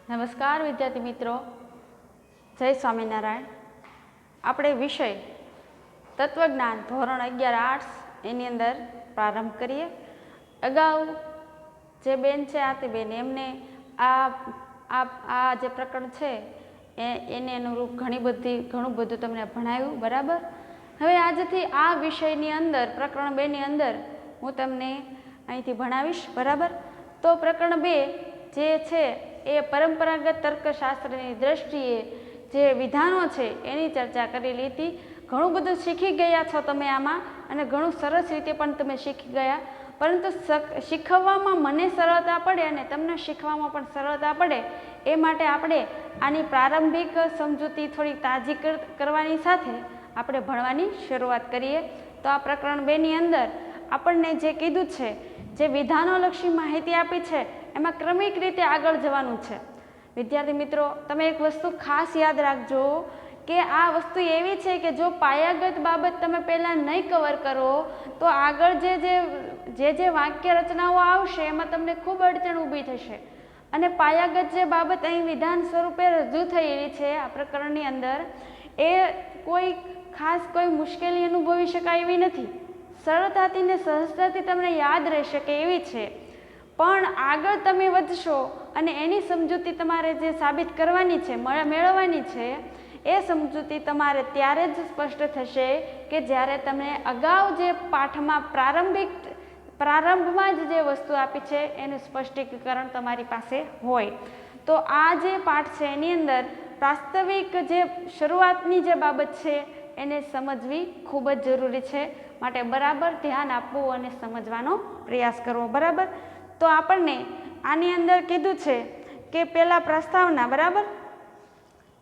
નમસ્કાર વિદ્યાર્થી મિત્રો, જય સ્વામિનારાયણ. આપણે વિષય તત્વજ્ઞાન ધોરણ 11 આર્ટ્સ એની અંદર પ્રારંભ કરીએ. અગાઉ જે બેન છે આરતી બેન એમને આ જે પ્રકરણ છે એને અનુરૂપ ઘણું બધું તમને ભણાવ્યું, બરાબર. હવે આજથી આ વિષયની અંદર પ્રકરણ 2 ની અંદર હું તમને અહીંથી ભણાવીશ, બરાબર. તો પ્રકરણ 2 જે છે એ પરંપરાગત તર્કશાસ્ત્રની દ્રષ્ટિએ જે વિધાનો છે એની ચર્ચા કરેલી હતી. ઘણું બધું શીખી ગયા છો તમે આમાં, અને ઘણું સરસ રીતે પણ તમે શીખી ગયા. પરંતુ શીખવવામાં મને સરળતા પડે અને તમને શીખવામાં પણ સરળતા પડે એ માટે આપણે આની પ્રારંભિક સમજૂતી થોડી તાજી કરવાની સાથે આપણે ભણવાની શરૂઆત કરીએ. તો આ પ્રકરણ 2 ની અંદર આપણને જે કીધું છે, જે વિધાનોલક્ષી માહિતી આપી છે, એમાં ક્રમિક રીતે આગળ જવાનું છે. વિદ્યાર્થી મિત્રો, તમે એક વસ્તુ ખાસ યાદ રાખજો કે આ વસ્તુ એવી છે કે જો પાયાગત બાબત તમે પહેલાં નહીં કવર કરો તો આગળ જે વાક્ય રચનાઓ આવશે એમાં તમને ખૂબ અડચણ ઊભી થશે. અને પાયાગત જે બાબત અહીં વિધાન સ્વરૂપે રજૂ થયેલી છે આ પ્રકરણની અંદર, એ કોઈ મુશ્કેલી અનુભવી શકાય એવી નથી. સરળતાથી ને સહજતાથી તમને યાદ રહી શકે એવી છે. પણ આગળ તમે વધશો અને એની સમજૂતી તમારે જે સાબિત કરવાની છે, મેળવવાની છે, એ સમજૂતી તમારે ત્યારે જ સ્પષ્ટ થશે કે જ્યારે તમે અગાઉ જે પાઠમાં પ્રારંભમાં જ જે વસ્તુ આપી છે એનું સ્પષ્ટીકરણ તમારી પાસે હોય. તો આ જે પાઠ છે એની અંદર વાસ્તવિક જે શરૂઆતની જે બાબત છે એને સમજવી ખૂબ જ જરૂરી છે. માટે બરાબર ધ્યાન આપવું અને સમજવાનો પ્રયાસ કરવો, બરાબર. તો આપણને આની અંદર કીધું છે કે પહેલાં પ્રસ્તાવના, બરાબર.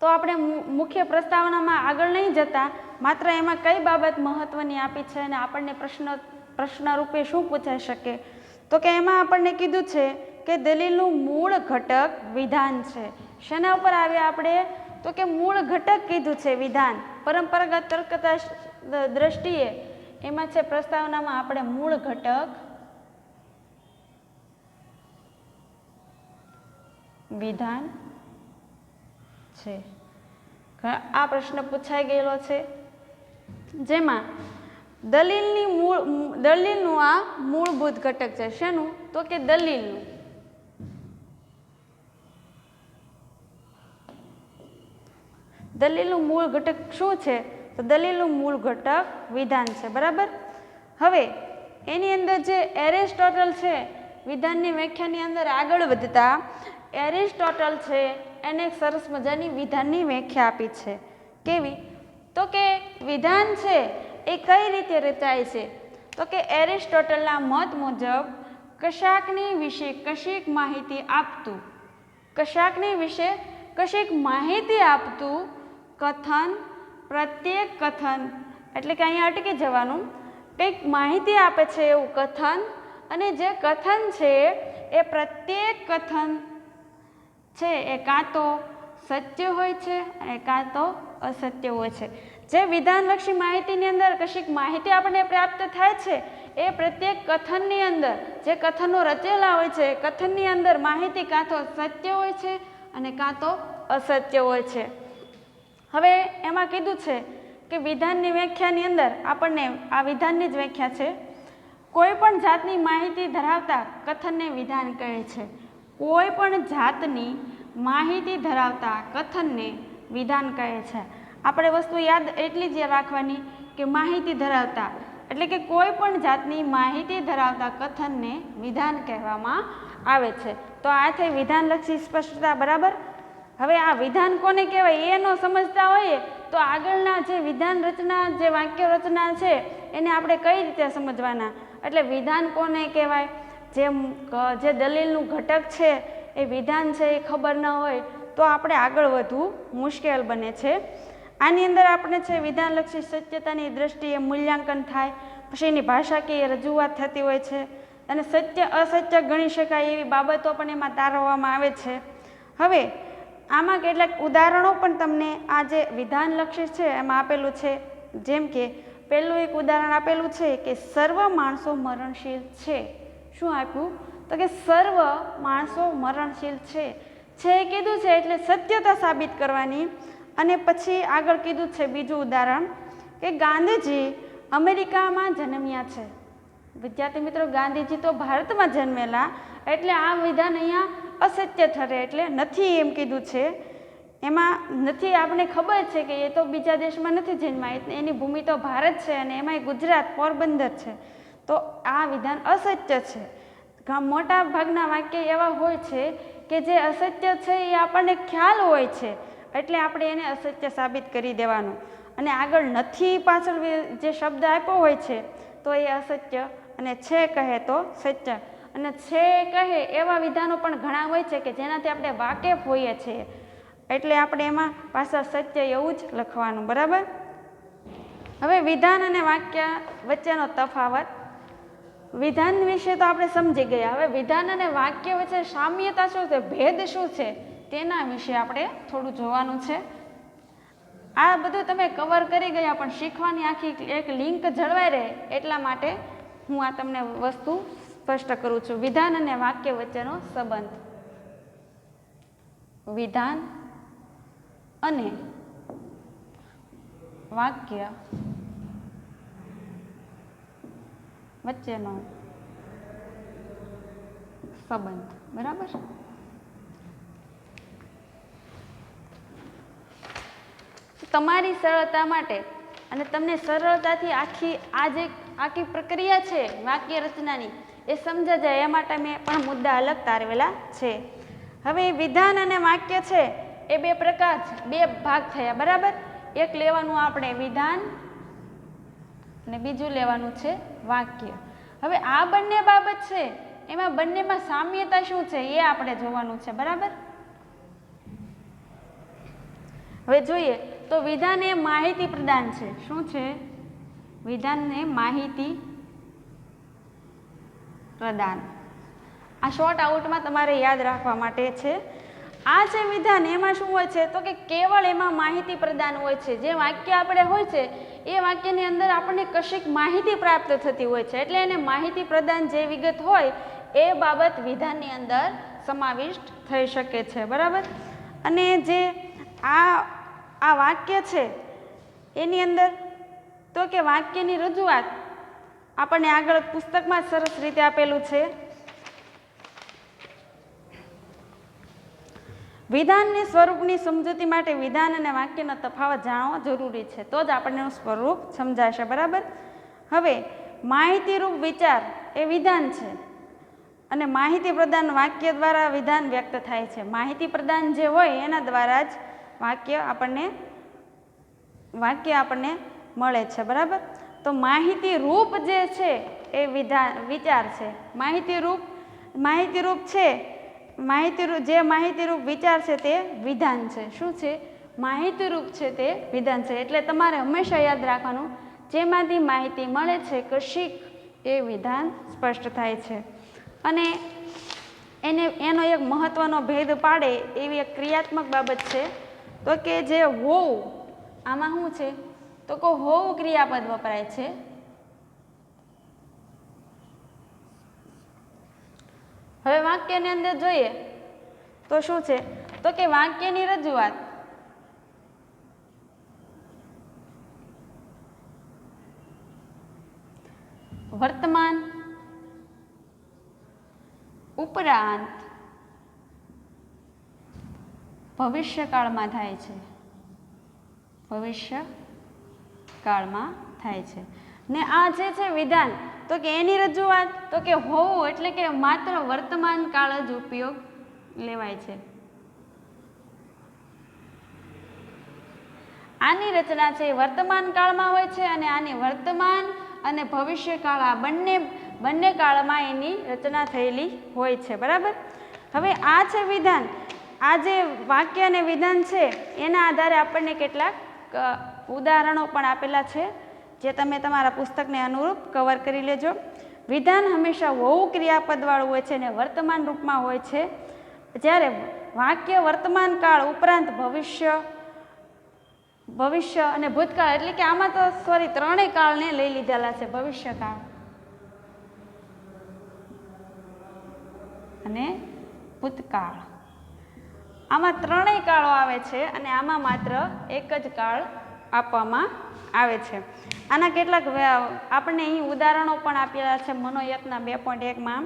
તો આપણે મુખ્ય પ્રસ્તાવનામાં આગળ નહીં જતા, માત્ર એમાં કઈ બાબત મહત્વની આપી છે અને આપણને પ્રશ્ન રૂપે શું પૂછાઈ શકે, તો કે એમાં આપણને કીધું છે કે દલીલનું મૂળ ઘટક વિધાન છે. શેના ઉપર આવ્યા આપણે? તો કે મૂળ ઘટક કીધું છે વિધાન. પરંપરાગત તર્કતા દ્રષ્ટિએ એમાં છે પ્રસ્તાવનામાં આપણે મૂળ ઘટક વિધાન છે. આ પ્રશ્ન પૂછાઈ ગયેલો છે, જેમાં દલીલનું આ મૂળભૂત ઘટક છે. શેનું? તો કે દલીલનું. દલીલનું મૂળ ઘટક શું છે? તો દલીલનું મૂળ ઘટક વિધાન છે, બરાબર. હવે એની અંદર જે એરિસ્ટોટલ છે, વિધાનની વ્યાખ્યાની અંદર આગળ વધતા એરિસ્ટોટલ છે એને એક સરસ મજાની વિધાનની વ્યાખ્યા આપી છે. કેવી? તો કે વિધાન છે એ કઈ રીતે રચાય છે? તો કે એરિસ્ટોટલના મત મુજબ કશાકની વિશે કશીક માહિતી આપતું કથન, પ્રત્યેક કથન, એટલે કે અહીંયા અટકી જવાનું, કંઈક માહિતી આપે છે એવું કથન, અને જે કથન છે એ પ્રત્યેક કથન છે એ કાં તો સત્ય હોય છે અને કાં તો અસત્ય હોય છે. જે વિધાનલક્ષી માહિતીની અંદર કશીક માહિતી આપણને પ્રાપ્ત થાય છે એ પ્રત્યેક કથનની અંદર જે કથનો રચેલા હોય છે, કથનની અંદર માહિતી કાં તો સત્ય હોય છે અને કાં તો અસત્ય હોય છે. હવે એમાં કીધું છે કે વિધાનની વ્યાખ્યાની અંદર આપણને આ વિધાનની જ વ્યાખ્યા છે, કોઈ પણ જાતની માહિતી ધરાવતા કથનને વિધાન કહે છે. કોઈ પણ જાતની માહિતી ધરાવતા કથનને વિધાન કહે છે. આપણે વસ્તુ યાદ એટલી જ રાખવાની કે માહિતી ધરાવતા એટલે કે કોઈ પણ જાતની માહિતી ધરાવતા કથનને વિધાન કહેવામાં આવે છે. તો આ થઈ વિધાનલક્ષી સ્પષ્ટતા, બરાબર. હવે આ વિધાન કોને કહેવાય એ ન સમજતા હોઈએ તો આગળના જે વિધાન રચના, જે વાક્ય રચના છે એને આપણે કઈ રીતે સમજવાના? એટલે વિધાન કોને કહેવાય? જે દલીલનું ઘટક છે એ વિધાન છે એ ખબર ન હોય તો આપણે આગળ વધવું મુશ્કેલ બને છે. આની અંદર આપણે છે વિધાનલક્ષી સત્યતાની દ્રષ્ટિએ મૂલ્યાંકન થાય, પછી એની ભાષાકીય રજૂઆત થતી હોય છે, અને સત્ય અસત્ય ગણી શકાય એવી બાબતો પણ એમાં તારવવામાં આવે છે. હવે આમાં કેટલાક ઉદાહરણો પણ તમને આ જે વિધાનલક્ષી છે એમાં આપેલું છે. જેમ કે પહેલું એક ઉદાહરણ આપેલું છે કે સર્વ માણસો મરણશીલ છે. શું આપ્યું? તો કે સર્વ માણસો મરણશીલ છે. છે કીધું છે એટલે સત્યતા સાબિત કરવાની. અને પછી આગળ કીધું છે બીજું ઉદાહરણ કે ગાંધીજી અમેરિકામાં જન્મ્યા છે. વિદ્યાર્થી મિત્રો, ગાંધીજી તો ભારતમાં જન્મેલા, એટલે આ વિધાન અહીંયા અસત્ય ઠરે, એટલે નથી એમ કીધું છે. એમાં નથી, આપણે ખબર છે કે એ તો બીજા દેશમાં નથી જન્મ્યા, એની ભૂમિ તો ભારત છે અને એમાંય ગુજરાત પોરબંદર છે, તો આ વિધાન અસત્ય છે. મોટા ભાગના વાક્ય એવા હોય છે કે જે અસત્ય છે એ આપણને ખ્યાલ હોય છે, એટલે આપણે એને અસત્ય સાબિત કરી દેવાનું. અને આગળ નથી પાછળ જે શબ્દ આપ્યો હોય છે તો એ અસત્ય, અને છે કહે તો સત્ય. અને છે કહે એવા વિધાનો પણ ઘણા હોય છે કે જેનાથી આપણે વાકેફ હોઈએ છીએ, એટલે આપણે એમાં પાછળ સત્ય એવું જ લખવાનું. બરાબર. હવે વિધાન અને વાક્ય વચ્ચેનો તફાવત. વિધાન વિશે તો આપણે સમજી ગયા. હવે વિધાન અને વાક્ય વચ્ચે સામ્યતા શું છે, ભેદ શું છે, તેના વિશે આપણે થોડું જોવાનું છે. આ બધું તમે કવર કરી ગયા, પણ શીખવાની આખી એક લિંક જળવાઈ રહે એટલા માટે હું આ તમને વસ્તુ સ્પષ્ટ કરું છું. વિધાન અને વાક્ય વચ્ચેનો સંબંધ. વિધાન અને વાક્ય વચ્ચેનો સંબંધ. બરાબર. તમારી સરળતા માટે અને તમને સરળતાથી આખી પ્રક્રિયા છે વાક્ય રચનાની એ સમજા જાય એ માટે મેં પણ મુદ્દા અલગ તારવેલા છે. હવે વિધાન અને વાક્ય છે એ બે પ્રકાર છે, બે ભાગ થયા. બરાબર. એક લેવાનું આપણે વિધાન અને બીજું લેવાનું છે વાક્ય. હવે આ બંને બાબત છે એમાં બંનેમાં સામ્યતા શું છે એ આપણે જોવાનું છે. બરાબર. હવે જોઈએ તો વિધાન એ માહિતી પ્રદાન છે. શું છે? વિધાન એ માહિતી પ્રદાન. આ શોર્ટ આઉટમાં તમારે યાદ રાખવા માટે છે. આ છે વિધાન, એમાં શું હોય છે તો કે કેવળ એમાં માહિતી પ્રદાન હોય છે. જે વાક્ય આપણે હોય છે એ વાક્યની અંદર આપણને કશીક માહિતી પ્રાપ્ત થતી હોય છે, એટલે એને માહિતી પ્રદાન જે વિગત હોય એ બાબત વિધાનની અંદર સમાવિષ્ટ થઈ શકે છે. બરાબર. અને જે આ વાક્ય છે એની અંદર તો કે વાક્યની રજૂઆત આપણને આગળ પુસ્તકમાં જ સરસ રીતે આપેલું છે. વિધાનની સ્વરૂપની સમજૂતી માટે વિધાન અને વાક્યનો તફાવત જાણવો જરૂરી છે, તો જ આપણને સ્વરૂપ સમજાશે. બરાબર. હવે માહિતીરૂપ વિચાર એ વિધાન છે અને માહિતી પ્રદાન વાક્ય દ્વારા વિધાન વ્યક્ત થાય છે. માહિતી પ્રદાન જે હોય એના દ્વારા જ વાક્ય આપણને મળે છે. બરાબર. તો માહિતી રૂપ જે છે એ વિચાર છે. માહિતીરૂપ છે, જે માહિતીરૂપ વિચાર છે તે વિધાન છે. શું છે? માહિતીરૂપ છે તે વિધાન છે. એટલે તમારે હંમેશા યાદ રાખવાનું, જેમાંથી માહિતી મળે છે કશીક એ વિધાન સ્પષ્ટ થાય છે. અને એનો એક મહત્વનો ભેદ પાડે એવી એક ક્રિયાત્મક બાબત છે તો કે જે હોવું, આમાં શું છે તો કે હોવું ક્રિયાપદ વપરાય છે. હવે વાક્યની અંદર જોઈએ તો શું છે તો કે વાક્યની રજૂઆત વર્તમાન ઉપરાંત ભવિષ્યકાળમાં થાય છે. ભવિષ્યકાળમાં થાય છે. ને આ જે છે વિધાન તો કે એની રજૂઆત તો કે હોવું, એટલે કે માત્ર વર્તમાન કાળ જ ઉપયોગ લેવાય છે. આની રચના છે વર્તમાન કાળમાં હોય છે અને આની વર્તમાન અને ભવિષ્યકાળ આ બંને કાળમાં એની રચના થયેલી હોય છે. બરાબર. હવે આ છે વિધાન. આ જે વાક્ય અને વિધાન છે એના આધારે આપણને કેટલાક ઉદાહરણો પણ આપેલા છે, જે તમે તમારા પુસ્તકને અનુરૂપ કવર કરી લેજો. વિધાન હંમેશા હોવું ક્રિયાપદવાળું હોય છે અને વર્તમાન રૂપમાં હોય છે, જ્યારે વાક્ય વર્તમાન કાળ ઉપરાંત ભવિષ્ય અને ભૂતકાળ, એટલે કે આમાં તો ત્રણેય કાળને લઈ લીધેલા છે, ભવિષ્યકાળ અને ભૂતકાળ. આમાં ત્રણેય કાળો આવે છે અને આમાં માત્ર એક જ કાળ આપવામાં આવે છે. આના કેટલાક આપણને અહીં ઉદાહરણો પણ આપેલા છે. મનોયત્ના 2.1માં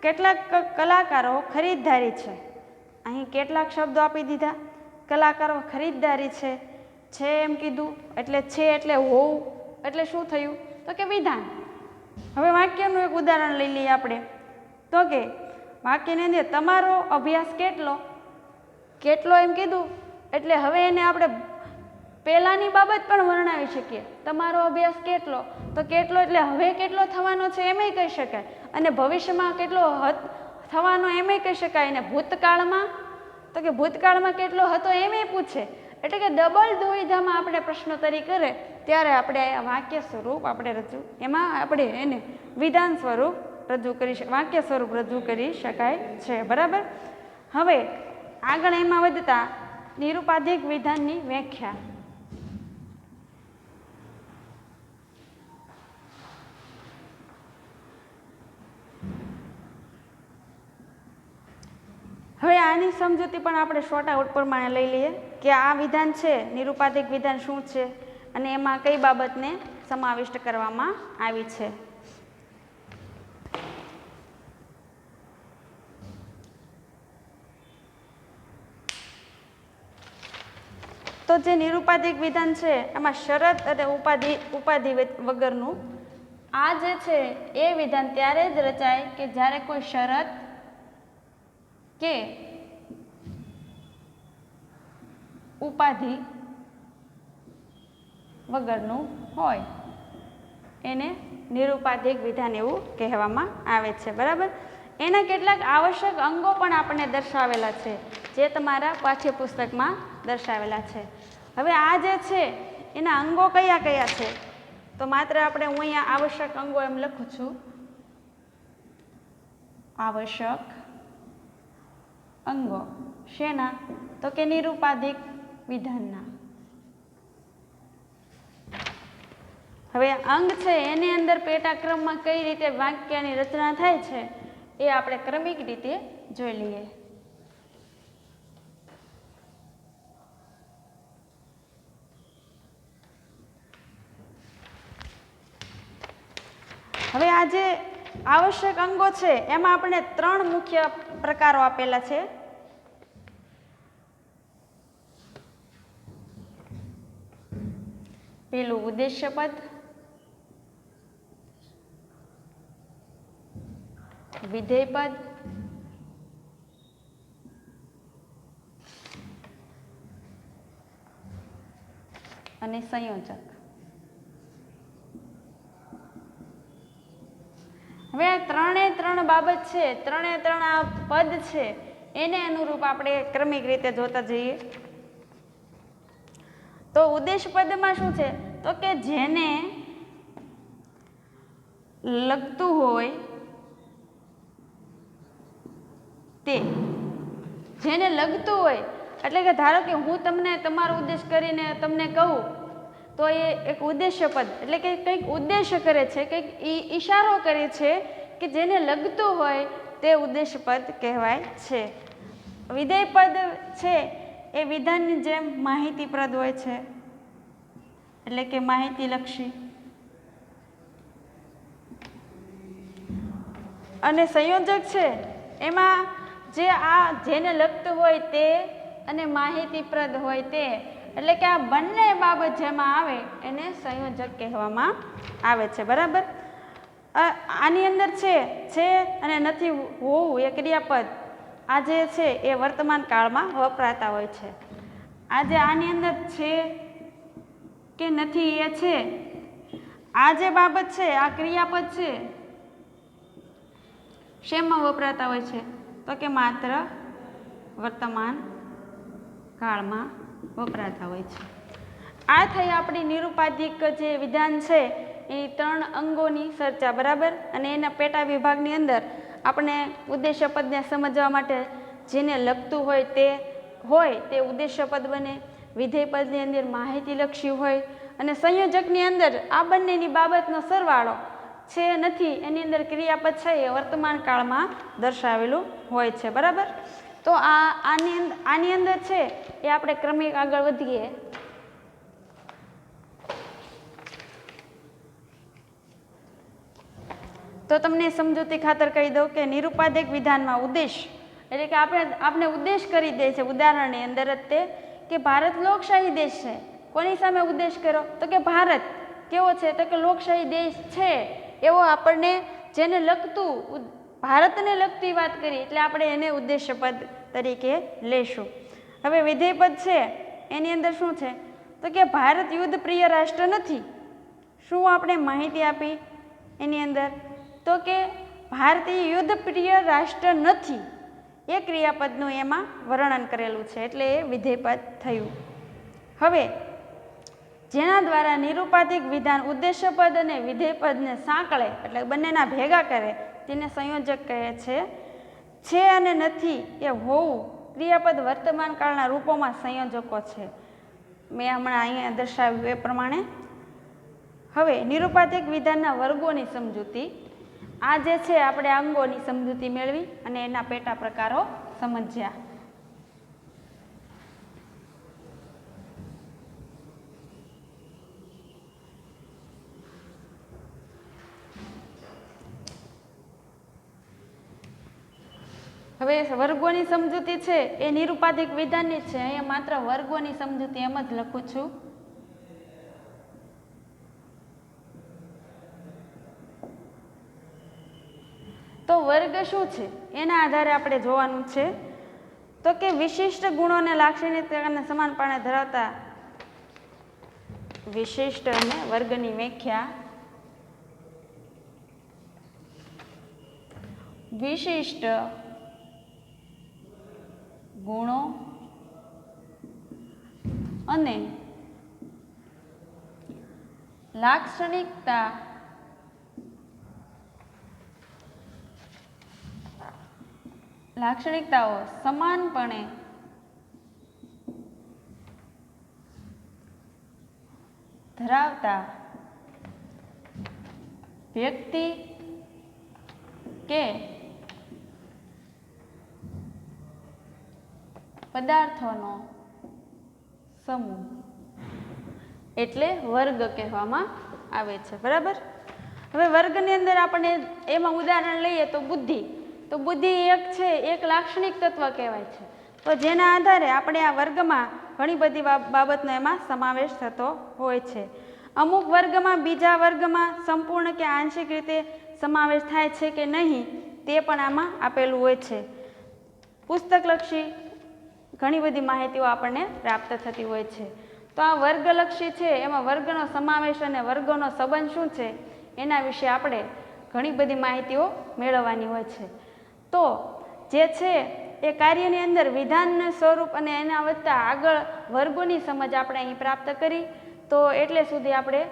કેટલાક કલાકારો ખરીદદારી છે. અહીં કેટલાક શબ્દો આપી દીધા. કલાકારો ખરીદદારી છે એમ કીધું એટલે હોવું એટલે શું થયું તો કે વિધાન. હવે વાક્યનું એક ઉદાહરણ લઈ લઈએ આપણે. તો કે વાક્યની અંદર તમારો અભ્યાસ કેટલો એમ કીધું એટલે હવે એને આપણે પહેલાંની બાબત પણ વર્ણવી શકીએ. તમારો અભ્યાસ કેટલો તો કેટલો એટલે હવે કેટલો થવાનો છે એમય કહી શકાય અને ભવિષ્યમાં કેટલો થવાનો એમય કહી શકાય. અને ભૂતકાળમાં તો કે ભૂતકાળમાં કેટલો હતો એમય પૂછે. એટલે કે ડબલ દુવિધામાં આપણે પ્રશ્નોત્તરી કરે ત્યારે આપણે વાક્ય સ્વરૂપ એમાં આપણે એને વિધાન સ્વરૂપ વાક્ય સ્વરૂપ રજૂ કરી શકાય છે. બરાબર. હવે આગળ એમાં વધતા નિરુપાધિક વિધાનની વ્યાખ્યા. હવે આની સમજૂતી પણ આપણે શોર્ટ આઉટ પ્રમાણે લઈ લઈએ કે આ વિધાન છે નિરુપાધિક વિધાન શું છે અને એમાં કઈ બાબતને સમાવિષ્ટ કરવામાં આવી છે. તો જે નિરુપાધિક વિધાન છે એમાં શરત અને ઉપાધિ વગરનું આ જે છે એ વિધાન ત્યારે જ રચાય કે જ્યારે કોઈ શરત કે ઉપાધિ વગરનું હોય એને નિરુપાધિક વિધાન એવું કહેવામાં આવે છે. બરાબર. એના કેટલાક આવશ્યક અંગો પણ આપણને દર્શાવેલા છે જે તમારા પાઠ્યપુસ્તકમાં દર્શાવેલા છે. હવે આ જે છે એના અંગો કયા કયા છે તો માત્ર આપણે હું અહીંયા આવશ્યક અંગો એમ લખું છું. આવશ્યક અંગો શેના તો કે નિરુપાધિક વિધાનના. હવે અંગ છે એની અંદર પેટાક્રમમાં કઈ રીતે વાક્યની રચના થાય છે એ આપણે ક્રમિક રીતે જોઈ લઈએ. હવે આ જે આવશ્યક અંગો છે એમાં આપણે 3 મુખ્ય પ્રકારો આપેલા છે. પેલું ઉદ્દેશ્ય પદ, વિધેય પદ અને સંયોજક. હવે આ 3 બાબત છે, 3 આ પદ છે એને અનુરૂપ આપણે ક્રમિક રીતે જોતા જઈએ. તો ઉદ્દેશ પદમાં શું છે તો કે જેને લગતું હોય તે, જેને લગતું હોય એટલે કે ધારો કે હું તમને તમારો ઉદ્દેશ કરીને તમને કહું તો એ એક ઉદ્દેશ્ય પદ એટલે કે કંઈક ઉદ્દેશ્ય કરે છે, કંઈક ઈશારો કરે છે કે જેને લગતું હોય તે ઉદ્દેશ્ય પદ કહેવાય છે. વિધેય પદ છે એ વિધાનની જેમ માહિતીપ્રદ હોય છે એટલે કે માહિતીલક્ષી. અને સંયોજક છે એમાં જેને લગતું હોય તે અને માહિતીપ્રદ હોય તે એટલે કે આ બંને બાબત જેમાં આવે એને સંયોજક કહેવામાં આવે છે. બરાબર. આની અંદર છે અને નથી હોવું એ ક્રિયાપદ આ જે છે એ વર્તમાન કાળમાં વપરાતા હોય છે. આજે આની અંદર છે કે નથી એ છે, આ જે બાબત છે આ ક્રિયાપદ છે શેમાં વપરાતા હોય છે તો કે માત્ર વર્તમાન કાળમાં વપરાતા હોય છે. આ થઈ આપણી નિરુપાધિક જે વિધાન છે એ 3 અંગોની ચર્ચા. બરાબર. અને એના પેટા વિભાગની અંદર આપણે ઉદ્દેશ્ય પદને સમજવા માટે જેને લગતું હોય તે ઉદ્દેશ્ય પદ બને, વિધેય પદની અંદર માહિતીલક્ષી હોય અને સંયોજકની અંદર આ બંનેની બાબતનો સરવાળો છે નથી એની અંદર ક્રિયાપદ છે એ વર્તમાન કાળમાં દર્શાવેલું હોય છે. બરાબર. તો આની અંદર છે એ આપણે ક્રમિક આગળ વધીએ તો તમને સમજૂતી ખાતર કહી દઉં કે નિરુપાધિક વિધાનમાં ઉદ્દેશ એટલે કે આપણે ઉદ્દેશ કરી દે છે ઉદાહરણની અંદર જ તે કે ભારત લોકશાહી દેશ છે. કોની સામે ઉદ્દેશ કર્યો? તો કે ભારત કેવો છે? તો કે લોકશાહી દેશ છે એવો આપણને જેને લગતું ભારતને લગતી વાત કરી એટલે આપણે એને ઉદ્દેશ્ય પદ તરીકે લેશું. હવે વિધેય પદ છે એની અંદર શું છે? તો કે ભારત યુદ્ધ પ્રિય રાષ્ટ્ર નથી. શું આપણે માહિતી આપી એની અંદર? તો કે ભારતીય યુદ્ધ પ્રિય રાષ્ટ્ર નથી એ ક્રિયાપદનું એમાં વર્ણન કરેલું છે એટલે એ વિધેય પદ થયું. હવે જેના દ્વારા નિરુપાધિક વિધાન ઉદ્દેશ્ય પદ અને વિધેય પદને સાંકળે એટલે બંનેના ભેગા કરે તેને સંયોજક કહે છે અને નથી એ હોવું ક્રિયાપદ વર્તમાન કાળના રૂપોમાં સંયોજકો છે. મેં હમણાં અહીંયા દર્શાવ્યું એ પ્રમાણે. હવે નિરુપાધિક વિધાનના વર્ગોની સમજૂતી. આ જે છે આપણે અંગોની સમજૂતી મેળવી અને એના પેટા પ્રકારો સમજ્યા. હવે વર્ગોની સમજૂતી છે એ નિરુપાધિક વિધાનની છે. અહીંયા માત્ર વર્ગોની સમજૂતી એમ જ લખું છું. તો વર્ગ શું છે એના આધારે આપણે જોવાનું છે. તો કે વિશિષ્ટ ગુણોને લાક્ષણિકતાને સમાનપણે ધરાવતા વિશિષ્ટ અને વર્ગની વ્યાખ્યા. વિશિષ્ટ ગુણો અને લાક્ષણિકતાઓ સમાનપણે ધરાવતા વ્યક્તિ કે પદાર્થોનો સમૂહ એટલે વર્ગ કહેવામાં આવે છે. બરાબર. હવે વર્ગની અંદર આપણે એમાં ઉદાહરણ લઈએ તો બુદ્ધિ. તો બુદ્ધિ એક છે એક લાક્ષણિક તત્વ કહેવાય છે. તો જેના આધારે આપણે આ વર્ગમાં ઘણી બધી બાબતનો એમાં સમાવેશ થતો હોય છે. અમુક વર્ગમાં બીજા વર્ગમાં સંપૂર્ણ કે આંશિક રીતે સમાવેશ થાય છે કે નહીં તે પણ આમાં આપેલું હોય છે. પુસ્તકલક્ષી ઘણી બધી માહિતીઓ આપણને પ્રાપ્ત થતી હોય છે. તો આ વર્ગલક્ષી છે એમાં વર્ગનો સમાવેશ અને વર્ગોનો સંબંધ શું છે એના વિશે આપણે ઘણી બધી માહિતીઓ મેળવવાની હોય છે. તો જે છે એ કાર્યની અંદર વિધાનનું સ્વરૂપ અને એના વધતા આગળ વર્ગોની સમજ આપણે અહીં પ્રાપ્ત કરી. તો એટલે સુધી આપણે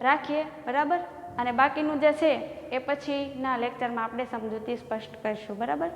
રાખીએ. બરાબર. અને બાકીનું જે છે એ પછીના લેક્ચરમાં આપણે સમજૂતી સ્પષ્ટ કરીશું. બરાબર.